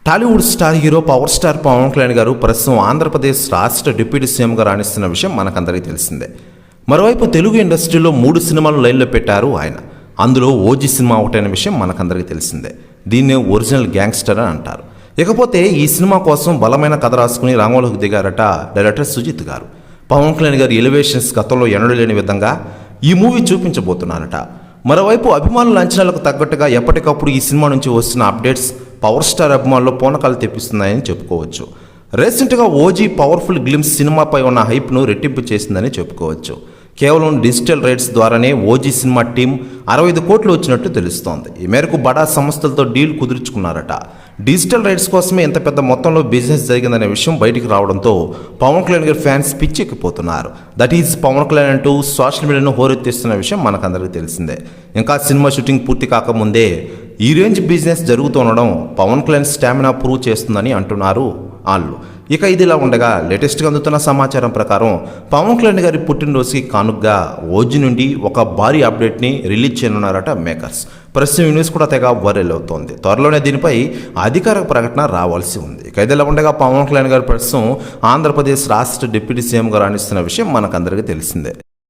Tollywood star hero power star Pawan Kalyan గారు ప్రస్తుతం ఆంధ్రప్రదేశ్ రాష్ట్ర డిప్యూటీ సీఎంగా రాణిస్తున్న విషయం మనకందరికీ తెలిసిందే. మరోవైపు తెలుగు ఇండస్ట్రీలో 3 సినిమాలు లైన్లో పెట్టారు ఆయన. అందులో ఓజీ సినిమా ఒకటైన విషయం మనకందరికీ తెలిసిందే. దీన్నే ఒరిజినల్ గ్యాంగ్స్టర్ అని అంటారు. ఇకపోతే ఈ సినిమా కోసం బలమైన కథ రాసుకుని రంగంలోకి దిగారట డైరెక్టర్ సుజిత్ గారు. పవన్ కళ్యాణ్ గారి ఎలివేషన్స్ గతంలో ఎన్నడలేని విధంగా ఈ మూవీ చూపించబోతున్నారట. మరోవైపు అభిమానుల అంచనాలకు తగ్గట్టుగా ఎప్పటికప్పుడు ఈ సినిమా నుంచి వస్తున్న అప్డేట్స్ పవర్ స్టార్ అభిమానులు పూనకాలు తెప్పిస్తున్నాయని చెప్పుకోవచ్చు. రీసెంట్గా ఓజీ పవర్ఫుల్ గ్లిమ్స్ సినిమాపై ఉన్న హైప్ను రెట్టింపు చేసిందని చెప్పుకోవచ్చు. కేవలం డిజిటల్ రైట్స్ ద్వారానే ఓజీ సినిమా టీం 65 కోట్లు వచ్చినట్టు తెలుస్తోంది. ఈ మేరకు బడా సంస్థలతో డీల్ కుదుర్చుకున్నారట. డిజిటల్ రైట్స్ కోసమే ఇంత పెద్ద మొత్తంలో బిజినెస్ జరిగిందనే విషయం బయటికి రావడంతో పవన్ కళ్యాణ్ గారి ఫ్యాన్స్ పిచ్చెక్కిపోతున్నారు. దట్ ఈజ్ పవన్ కళ్యాణ్ అంటూ సోషల్ మీడియాను హోరెత్తిస్తున్న విషయం మనకందరికీ తెలిసిందే. ఇంకా సినిమా షూటింగ్ పూర్తి కాకముందే ఈ రేంజ్ బిజినెస్ జరుగుతుండడం పవన్ కళ్యాణ్ స్టామినా ప్రూవ్ చేస్తుందని అంటున్నారు వాళ్ళు. ఇక ఇదిలా ఉండగా లేటెస్ట్గా అందుతున్న సమాచారం ప్రకారం పవన్ కళ్యాణ్ గారి పుట్టినరోజుకి కానుకగా ఓజీ నుండి ఒక భారీ అప్డేట్ని రిలీజ్ చేయనున్నారట మేకర్స్. ప్రస్తుతం ఈ న్యూస్ కూడా తెగ వైరల్ అవుతోంది. త్వరలోనే దీనిపై అధికారిక ప్రకటన రావాల్సి ఉంది. ఇక ఇదిలా ఉండగా పవన్ కళ్యాణ్ గారు ప్రస్తుతం ఆంధ్రప్రదేశ్ రాష్ట్ర డిప్యూటీ సీఎంగా రాణిస్తున్న విషయం మనకందరికీ తెలిసిందే.